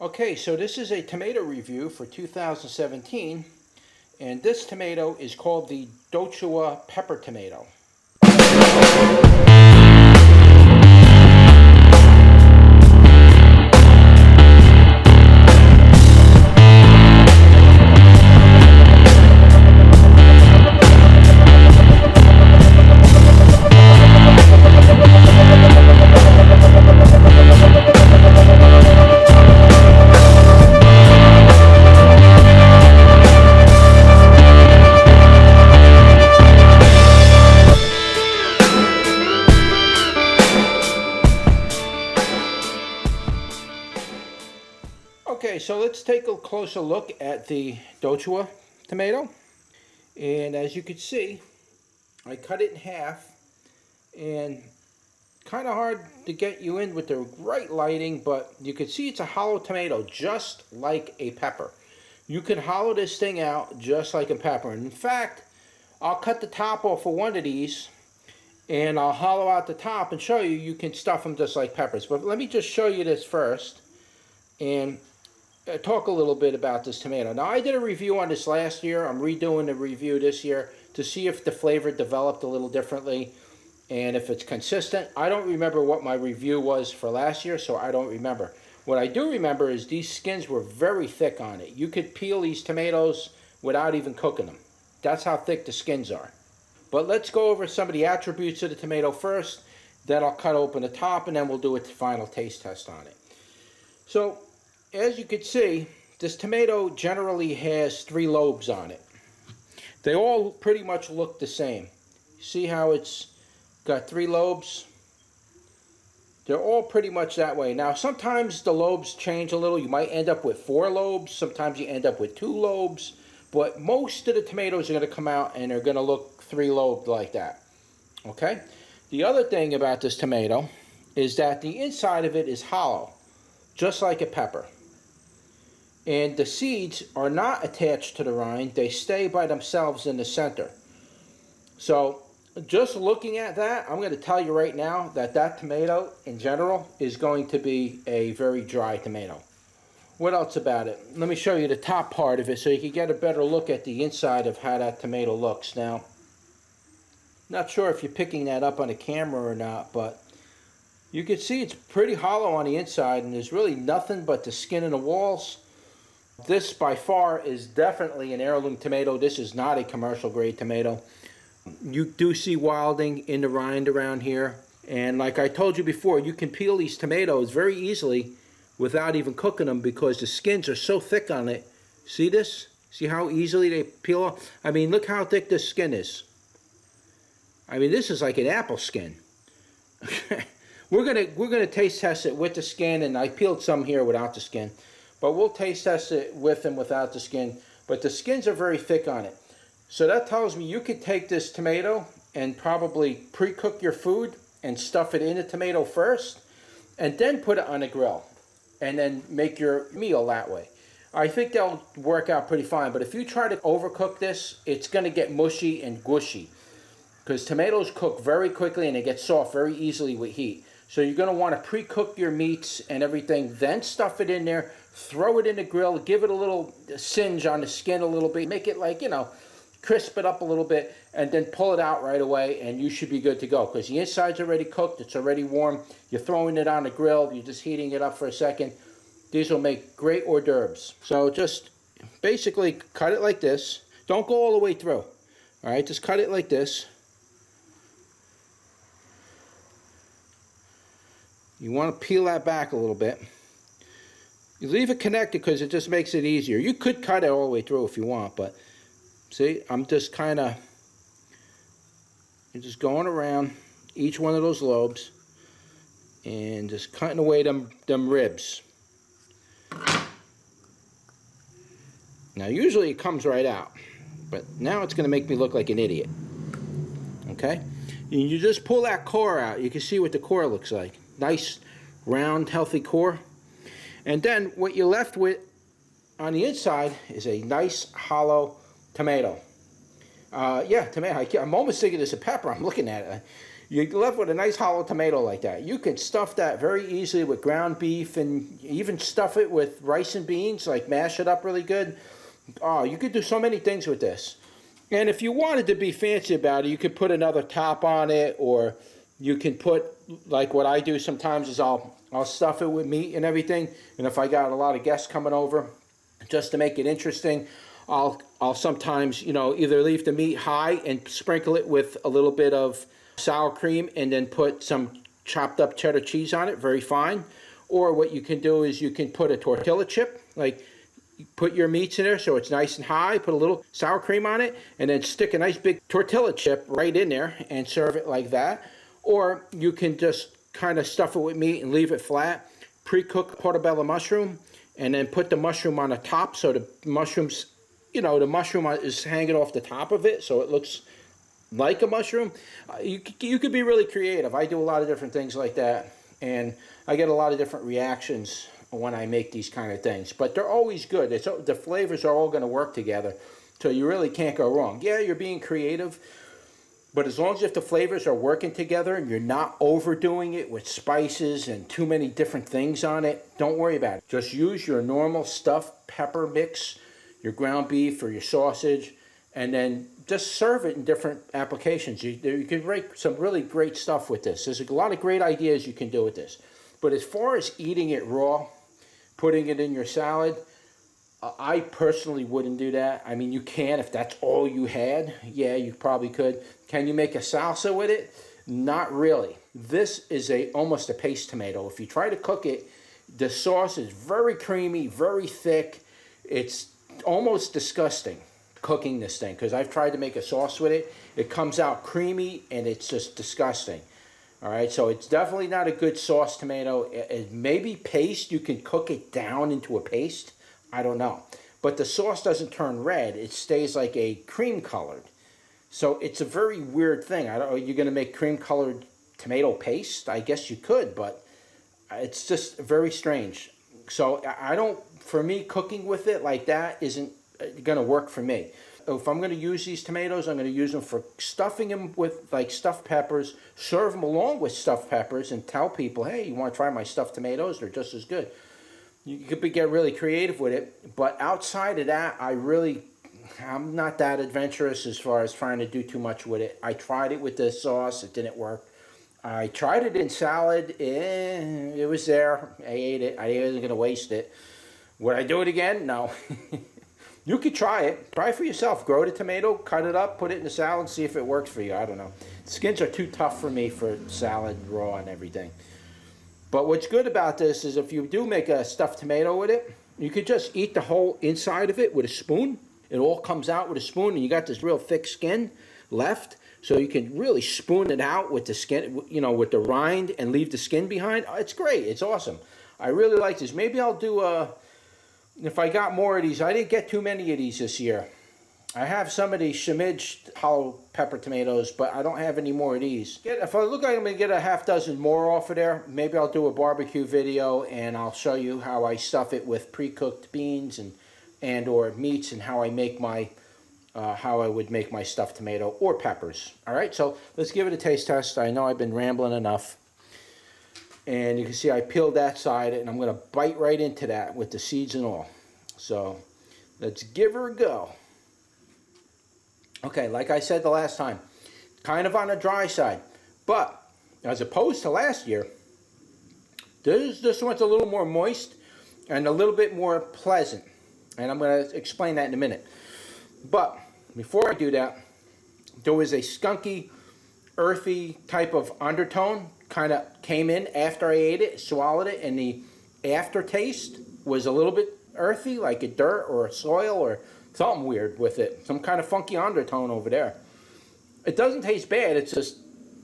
Okay, so this is a tomato review for 2017, and this tomato is called the DOUCHOUA Pepper Tomato. Okay, so let's take a closer look at the DOUCHOUA tomato. And as you can see, I cut it in half, and kind of hard to get you in with the right lighting, but you can see it's a hollow tomato, just like a pepper. You can hollow this thing out just like a pepper. And in fact, I'll cut the top off of one of these, and I'll hollow out the top and show you can stuff them just like peppers. But let me just show you this first, and talk a little bit about this tomato. Now, I did a review on this last year. I'm redoing the review this year to see if the flavor developed a little differently and if it's consistent. I don't remember what my review was for last year, so I don't remember. What I do remember is these skins were very thick on it. You could peel these tomatoes without even cooking them. That's how thick the skins are. But let's go over some of the attributes of the tomato first. Then I'll cut open the top, and then we'll do a final taste test on it. So, as you can see, this tomato generally has 3 lobes on it. They all pretty much look the same. See how it's got 3 lobes? They're all pretty much that way. Now, sometimes the lobes change a little. You might end up with 4 lobes. Sometimes you end up with 2 lobes. But most of the tomatoes are going to come out and they're going to look 3-lobed like that. Okay? The other thing about this tomato is that the inside of it is hollow, just like a pepper. And the seeds are not attached to the rind. They stay by themselves in the center. So just looking at that, I'm going to tell you right now that that tomato in general is going to be a very dry tomato. What else about it? Let me show you the top part of it so you can get a better look at the inside of how that tomato looks. Now, not sure if you're picking that up on the camera or not, but you can see it's pretty hollow on the inside, and there's really nothing but the skin and the walls. This by far is definitely an heirloom tomato. This is not a commercial grade tomato. You do see wilding in the rind around here. And like I told you before, you can peel these tomatoes very easily without even cooking them because the skins are so thick on it. See this? See how easily they peel off? I mean, look how thick this skin is. I mean, this is like an apple skin. We're gonna taste test it with the skin, and I peeled some here without the skin. But we'll taste test it with and without the skin. But the skins are very thick on it. So that tells me you could take this tomato and probably pre-cook your food and stuff it in the tomato first, and then put it on a grill, and then make your meal that way. I think they'll work out pretty fine. But if you try to overcook this, it's going to get mushy and gushy, because tomatoes cook very quickly and they get soft very easily with heat. So you're going to want to pre-cook your meats and everything, then stuff it in there, throw it in the grill, give it a little singe on the skin a little bit, make it like, you know, crisp it up a little bit, and then pull it out right away, and you should be good to go, because the inside's already cooked, it's already warm, you're throwing it on the grill, you're just heating it up for a second. These will make great hors d'oeuvres. So just basically cut it like this. Don't go all the way through. All right, just cut it like this. You want to peel that back a little bit. You leave it connected because it just makes it easier. You could cut it all the way through if you want, but see, I'm just kind of, just going around each one of those lobes and just cutting away them ribs. Now, usually it comes right out, but now it's going to make me look like an idiot. Okay? And you just pull that core out. You can see what the core looks like. Nice, round, healthy core. And then what you're left with on the inside is a nice, hollow tomato. Yeah, tomato. I'm almost thinking it's a pepper. I'm looking at it. you're left with a nice hollow tomato like that. You could stuff that very easily with ground beef, and even stuff it with rice and beans, like mash it up really good. Oh, you could do so many things with this. And if you wanted to be fancy about it, you could put another top on it, or you can put, like what I do sometimes is I'll stuff it with meat and everything. And if I got a lot of guests coming over, just to make it interesting, I'll sometimes, you know, either leave the meat high and sprinkle it with a little bit of sour cream and then put some chopped up cheddar cheese on it, very fine. Or what you can do is you can put a tortilla chip, like you put your meats in there so it's nice and high, put a little sour cream on it, and then stick a nice big tortilla chip right in there and serve it like that. Or you can just kind of stuff it with meat and leave it flat, pre-cook portobello mushroom, and then put the mushroom on the top so the mushrooms, you know, the mushroom is hanging off the top of it so it looks like a mushroom. You could be really creative. I do a lot of different things like that, and I get a lot of different reactions when I make these kind of things, but they're always good. The flavors are all going to work together, so you really can't go wrong. Yeah, you're being creative, but as long as if the flavors are working together and you're not overdoing it with spices and too many different things on it, don't worry about it. Just use your normal stuffed pepper mix, your ground beef or your sausage, and then just serve it in different applications. You can make some really great stuff with this. There's a lot of great ideas you can do with this. But as far as eating it raw, putting it in your salad, I personally wouldn't do that. I mean, you can if that's all you had. Yeah, you probably could. Can you make a salsa with it? Not really. This is almost a paste tomato. If you try to cook it, the sauce is very creamy, very thick. It's almost disgusting cooking this thing, because I've tried to make a sauce with it. It comes out creamy and it's just disgusting. All right, so it's definitely not a good sauce tomato. It may be paste. You can cook it down into a paste. I don't know. But the sauce doesn't turn red. It stays like a cream colored. So it's a very weird thing. I don't know, you're going to make cream colored tomato paste? I guess you could, but it's just very strange. So I don't, for me, cooking with it like that isn't going to work for me. If I'm going to use these tomatoes, I'm going to use them for stuffing them with like stuffed peppers, serve them along with stuffed peppers, and tell people, hey, you want to try my stuffed tomatoes? They're just as good. You could get really creative with it, but outside of that, I'm not that adventurous as far as trying to do too much with it. I tried it with the sauce. It didn't work. I tried it in salad. It was there. I ate it. I wasn't going to waste it. Would I do it again? No. You could try it. Try it for yourself. Grow the tomato, cut it up, put it in the salad, and see if it works for you. I don't know. Skins are too tough for me for salad, raw, and everything. But what's good about this is if you do make a stuffed tomato with it, you could just eat the whole inside of it with a spoon. It all comes out with a spoon, and you got this real thick skin left. So you can really spoon it out with the skin, you know, with the rind, and leave the skin behind. Oh, it's great. It's awesome. I really like this. Maybe I'll do if I got more of these. I didn't get too many of these this year. I have some of these shimaged hollow pepper tomatoes, but I don't have any more of these. If I look like I'm going to get a half dozen more off of there, maybe I'll do a barbecue video and I'll show you how I stuff it with pre-cooked beans and or meats, and how I make my how I would make my stuffed tomato or peppers. All right, so let's give it a taste test. I know I've been rambling enough. And you can see I peeled that side, and I'm going to bite right into that with the seeds and all. So let's give her a go. Okay, like I said the last time, kind of on the dry side. But as opposed to last year, this one's a little more moist and a little bit more pleasant. And I'm going to explain that in a minute. But before I do that, there was a skunky, earthy type of undertone kind of came in after I ate it, swallowed it, and the aftertaste was a little bit earthy, like a dirt or a soil or something weird with it. Some kind of funky undertone over there. It doesn't taste bad. It's just,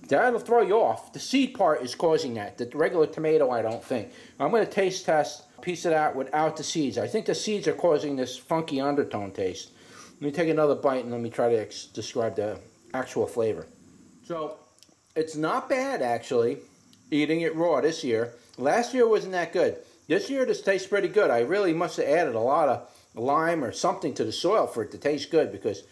that'll throw you off. The seed part is causing that. The regular tomato, I don't think. I'm going to taste test a piece of that without the seeds. I think the seeds are causing this funky undertone taste. Let me take another bite and let me try to describe the actual flavor. So, it's not bad, actually, eating it raw this year. Last year wasn't that good. This year, this tastes pretty good. I really must have added a lot of lime or something to the soil for it to taste good, because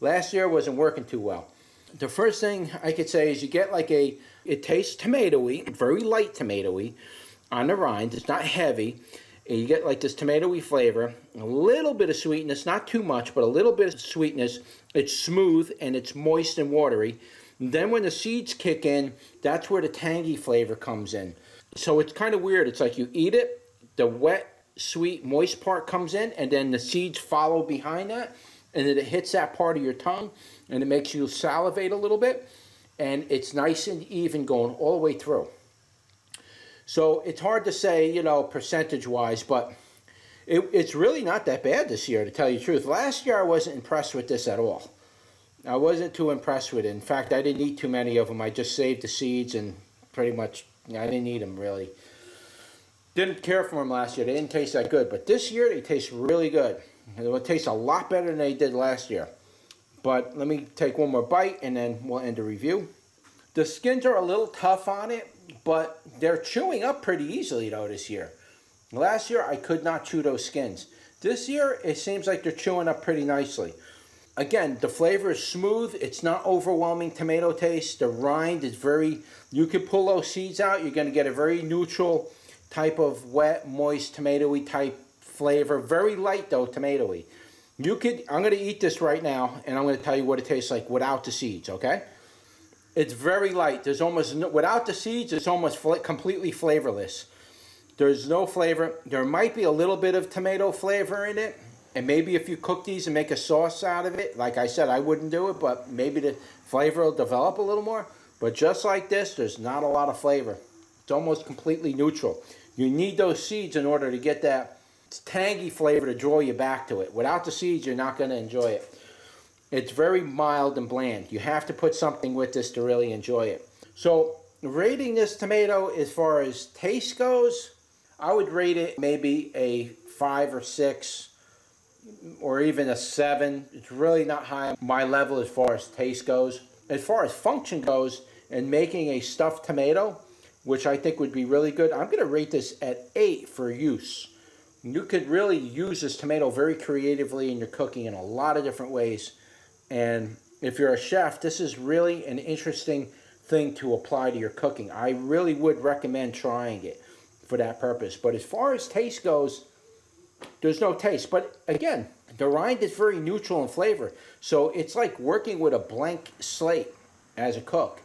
last year wasn't working too well. The first thing I could say is you get like it tastes tomatoey, very light tomatoey on the rind. It's not heavy. And you get like this tomatoey flavor, a little bit of sweetness, not too much, but a little bit of sweetness. It's smooth and it's moist and watery. And then when the seeds kick in, that's where the tangy flavor comes in. So it's kind of weird. It's like you eat it, the wet, sweet, moist part comes in, and then the seeds follow behind that, and then it hits that part of your tongue, and it makes you salivate a little bit, and it's nice and even going all the way through. So it's hard to say, you know, percentage-wise, but it's really not that bad this year, to tell you the truth. Last year I wasn't impressed with this at all. I wasn't too impressed with it. In fact, I didn't eat too many of them. I just saved the seeds, and pretty much, I didn't eat them really. Didn't care for them last year. They didn't taste that good. But this year, they taste really good. It will taste a lot better than they did last year. But let me take one more bite, and then we'll end the review. The skins are a little tough on it, but they're chewing up pretty easily, though, this year. Last year, I could not chew those skins. This year, it seems like they're chewing up pretty nicely. Again, the flavor is smooth. It's not overwhelming tomato taste. The rind is very... You can pull those seeds out. You're going to get a very neutral type of wet, moist, tomatoey type flavor. Very light, though, tomatoey. You could... I'm going to eat this right now, and I'm going to tell you what it tastes like without the seeds, okay? It's very light. There's almost no, without the seeds, it's almost completely flavorless. There's no flavor. There might be a little bit of tomato flavor in it, and maybe if you cook these and make a sauce out of it, like I said, I wouldn't do it, but maybe the flavor will develop a little more. But just like this, there's not a lot of flavor. It's almost completely neutral. You need those seeds in order to get that tangy flavor to draw you back to it. Without the seeds, you're not going to enjoy it. It's very mild and bland. You have to put something with this to really enjoy it. So, rating this tomato as far as taste goes, I would rate it maybe a 5 or 6 or even a 7. It's really not high on my level as far as taste goes. As far as function goes, and making a stuffed tomato, which I think would be really good, I'm going to rate this at 8 for use. You could really use this tomato very creatively in your cooking in a lot of different ways. And if you're a chef, this is really an interesting thing to apply to your cooking. I really would recommend trying it for that purpose. But as far as taste goes, there's no taste. But again, the rind is very neutral in flavor. So it's like working with a blank slate as a cook.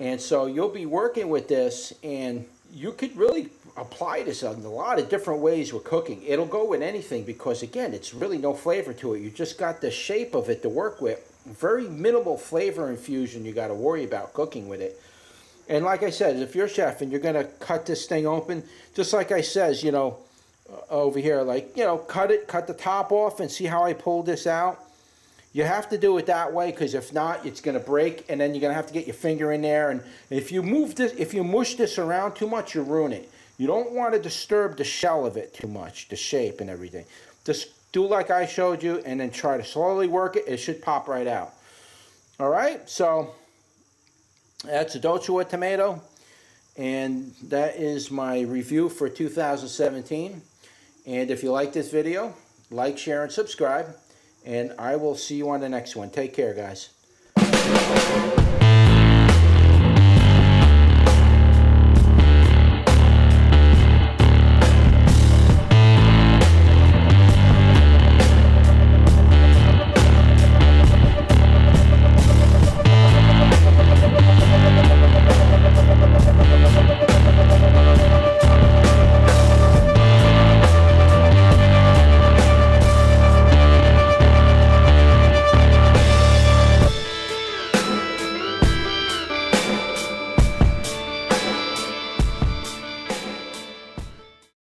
And so you'll be working with this, and you could really apply this in a lot of different ways with cooking. It'll go with anything because, again, it's really no flavor to it. You just got the shape of it to work with. Very minimal flavor infusion you got to worry about cooking with it. And like I said, if you're a chef and you're going to cut this thing open, just like I says, you know, over here, like, you know, cut the top off and see how I pull this out. You have to do it that way, because if not, it's going to break, and then you're going to have to get your finger in there. And if you move this, if you mush this around too much, you ruin it. You don't want to disturb the shell of it too much, the shape and everything. Just do like I showed you, and then try to slowly work it. It should pop right out. All right, so that's a DOUCHOUA tomato, and that is my review for 2017. And if you like this video, like, share, and subscribe. And I will see you on the next one. Take care, guys.